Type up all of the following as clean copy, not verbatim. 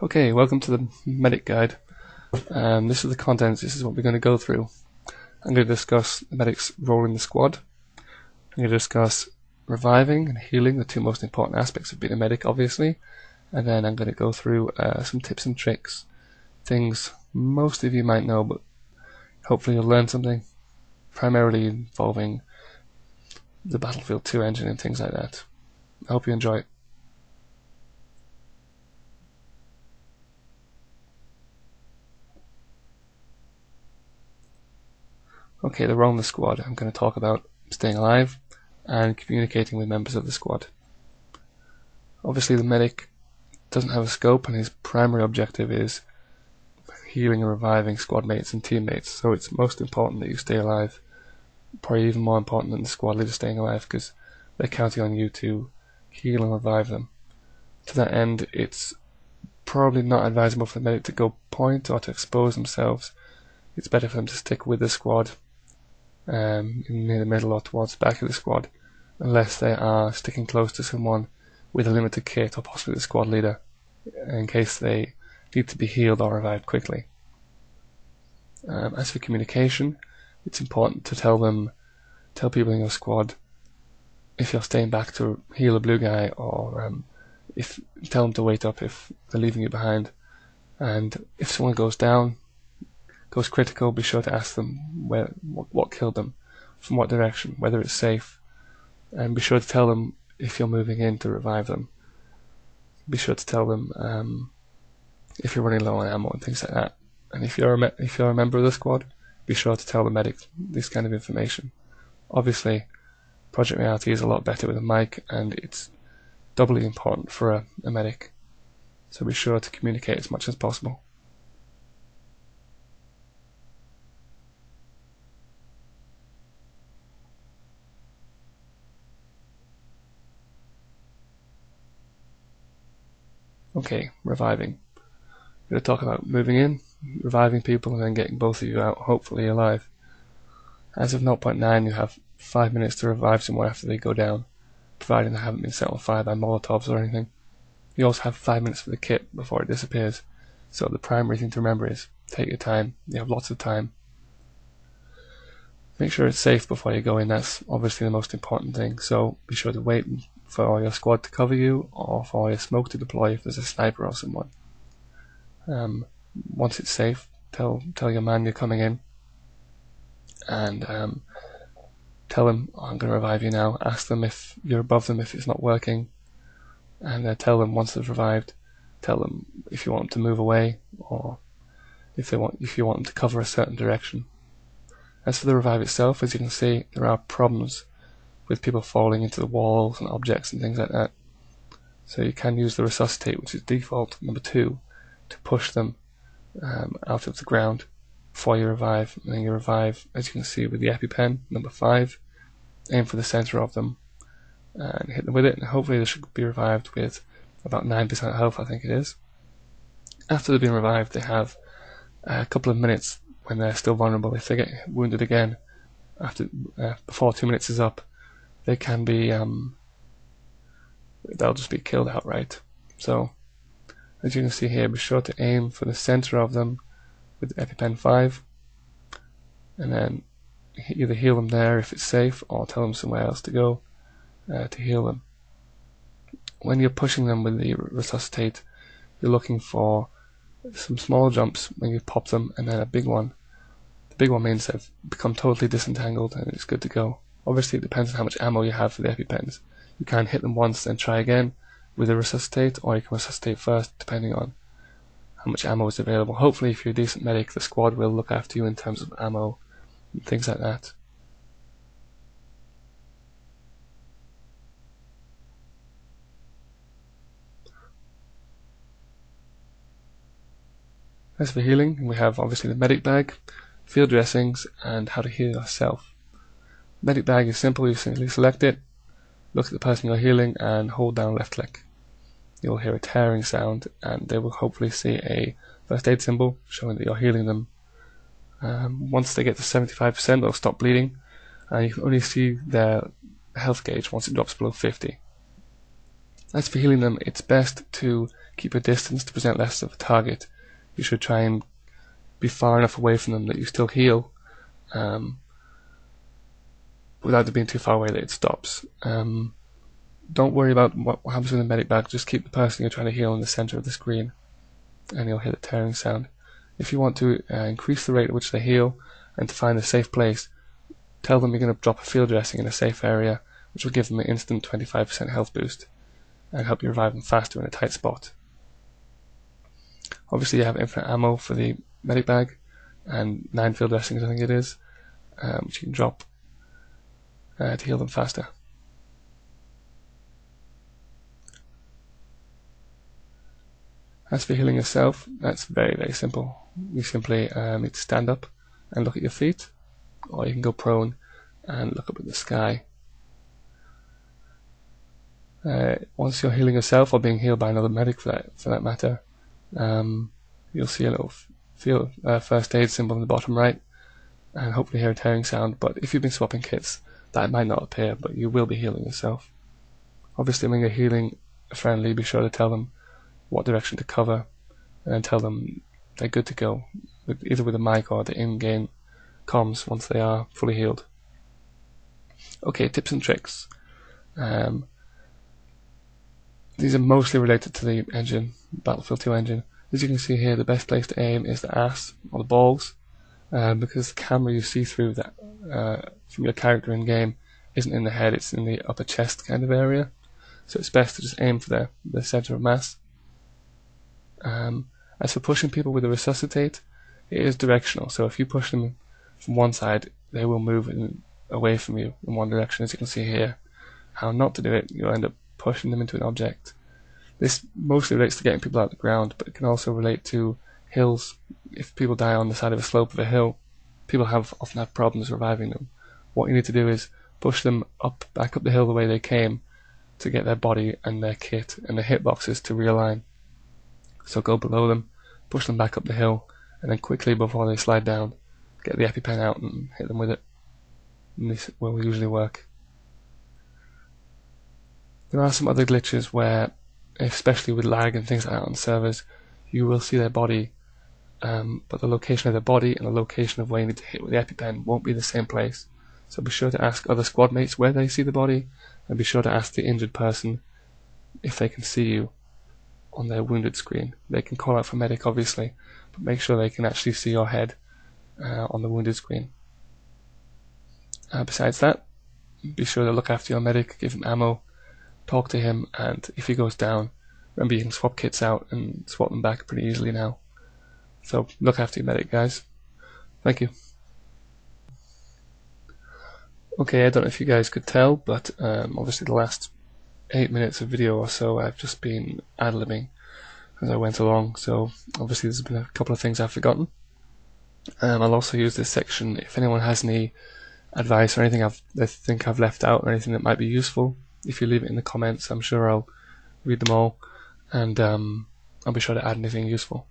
Okay, welcome to the medic guide. This is the contents, this is what we're going to go through. I'm going to discuss the medic's role in the squad. I'm going to discuss reviving and healing, the two most important aspects of being a medic, obviously. And then I'm going to go through some tips and tricks, things most of you might know, but hopefully you'll learn something, primarily involving the Battlefield 2 engine and things like that. I hope you enjoy it. Okay, the role in the squad. I'm going to talk about staying alive and communicating with members of the squad. Obviously the medic doesn't have a scope and his primary objective is healing and reviving squad mates and teammates, so it's most important that you stay alive. Probably even more important than the squad leader staying alive, because they're counting on you to heal and revive them. To that end, it's probably not advisable for the medic to go point or to expose themselves. It's better for them to stick with the squad, near the middle or towards the back of the squad, unless they are sticking close to someone with a limited kit or possibly the squad leader, in case they need to be healed or revived quickly. As for communication, it's important to tell people in your squad if you're staying back to heal a blue guy, or tell them to wait up if they're leaving you behind. And if someone goes down, goes critical, be sure to ask them what killed them, from what direction, whether it's safe, and be sure to tell them if you're moving in to revive them. Be sure to tell them if you're running low on ammo and things like that. And if you're a member of the squad, be sure to tell the medic this kind of information. Obviously, Project Reality is a lot better with a mic, and it's doubly important for a medic, so be sure to communicate as much as possible. Okay, reviving. We're going to talk about moving in, reviving people, and then getting both of you out, hopefully alive. As of 0.9, you have 5 minutes to revive someone after they go down, providing they haven't been set on fire by Molotovs or anything. You also have 5 minutes for the kit before it disappears, so the primary thing to remember is take your time. You have lots of time. Make sure it's safe before you go in, that's obviously the most important thing, so be sure to wait for your squad to cover you, or for your smoke to deploy if there's a sniper or someone. Once it's safe, tell your man you're coming in, and tell them, I'm going to revive you now. Ask them if you're above them if it's not working, and tell them once they've revived. Tell them if you want them to move away, or if you want them to cover a certain direction. As for the revive itself, as you can see, there are problems with people falling into the walls and objects and things like that. So you can use the resuscitate, which is default number 2, to push them out of the ground before you revive. And then you revive, as you can see, with the EpiPen, number 5. Aim for the center of them and hit them with it, and hopefully they should be revived with about 9% health, I think it is. After they've been revived, they have a couple of minutes when they're still vulnerable. If they get wounded again before 2 minutes is up, they can be they'll just be killed outright. So as you can see here, be sure to aim for the center of them with EpiPen 5, and then either heal them there if it's safe, or tell them somewhere else to go to heal them. When you're pushing them with the resuscitate, you're looking for some small jumps when you pop them, and then a big one. The big one means they've become totally disentangled and it's good to go. Obviously it depends on how much ammo you have for the EpiPens. You can hit them once then try again with a resuscitate, or you can resuscitate first depending on how much ammo is available. Hopefully if you're a decent medic, the squad will look after you in terms of ammo and things like that. As for healing, we have obviously the medic bag, field dressings, and how to heal yourself. Medic bag is simple. You simply select it, look at the person you're healing, and hold down left click. You'll hear a tearing sound, and they will hopefully see a first aid symbol showing that you're healing them. Once they get to 75%, they'll stop bleeding, and you can only see their health gauge once it drops below 50. As for healing them, it's best to keep a distance to present less of a target. You should try and be far enough away from them that you still heal, without it being too far away that it stops. Don't worry about what happens with the medic bag, just keep the person you're trying to heal in the center of the screen, and you'll hear the tearing sound. If you want to increase the rate at which they heal, and to find a safe place, tell them you're going to drop a field dressing in a safe area, which will give them an instant 25% health boost, and help you revive them faster in a tight spot. Obviously you have infinite ammo for the medic bag, and 9 field dressings I think it is, which you can drop to heal them faster. As for healing yourself, that's very, very simple. You simply need to stand up and look at your feet, or you can go prone and look up at the sky. Once you're healing yourself, or being healed by another medic for that matter, you'll see a little first aid symbol in the bottom right, and hopefully hear a tearing sound. But if you've been swapping kits, that might not appear, but you will be healing yourself. Obviously when you're healing a friendly, be sure to tell them what direction to cover, and tell them they're good to go, either with a mic or the in-game comms once they are fully healed. Okay, tips and tricks. These are mostly related to the engine, Battlefield 2 engine. As you can see here, the best place to aim is the ass or the balls, because the camera you see through that from your character in game isn't in the head, it's in the upper chest kind of area. So it's best to just aim for the center of mass. As for pushing people with a resuscitate, it is directional. So if you push them from one side, they will move away from you in one direction, as you can see here. How not to do it, you'll end up pushing them into an object. This mostly relates to getting people out of the ground, but it can also relate to hills. If people die on the side of a slope of a hill, people often have problems reviving them. What you need to do is push them back up the hill the way they came, to get their body and their kit and their hitboxes to realign. So go below them, push them back up the hill, and then quickly before they slide down, get the EpiPen out and hit them with it. And this will usually work. There are some other glitches where, especially with lag and things like that on servers, you will see their body, but the location of their body and the location of where you need to hit with the EpiPen won't be the same place. So be sure to ask other squad mates where they see the body, and be sure to ask the injured person if they can see you on their wounded screen. They can call out for medic obviously, but make sure they can actually see your head on the wounded screen. Besides that, be sure to look after your medic, give him ammo, talk to him, and if he goes down, remember you can swap kits out and swap them back pretty easily now. So look after your medic, guys. Thank you. Okay, I don't know if you guys could tell, but obviously the last 8 minutes of video or so I've just been ad-libbing as I went along, so obviously there's been a couple of things I've forgotten. I'll also use this section if anyone has any advice or anything they think I've left out or anything that might be useful. If you leave it in the comments, I'm sure I'll read them all, and I'll be sure to add anything useful.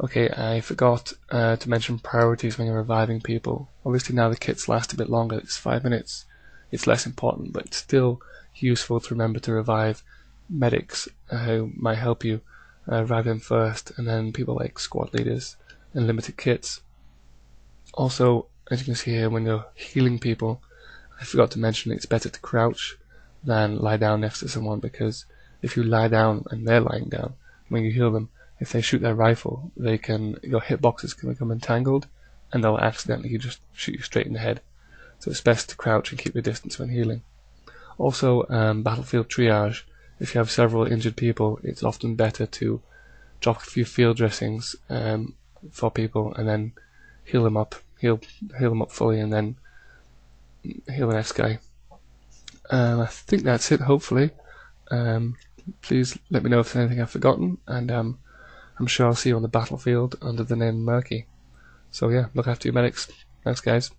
Okay, I forgot to mention priorities when you're reviving people. Obviously now the kits last a bit longer, it's 5 minutes, it's less important, but it's still useful to remember to revive medics who might help you. Revive them first, and then people like squad leaders and limited kits. Also, as you can see here, when you're healing people, I forgot to mention it's better to crouch than lie down next to someone, because if you lie down and they're lying down, when you heal them, if they shoot their rifle, your hitboxes can become entangled, and they'll accidentally just shoot you straight in the head. So it's best to crouch and keep your distance when healing. Also, battlefield triage. If you have several injured people, it's often better to drop a few field dressings for people, and then heal them up fully, and then heal the next guy. I think that's it, hopefully. Please let me know if there's anything I've forgotten, and I'm sure I'll see you on the battlefield under the name Murky. So yeah, look after your medics. Thanks guys.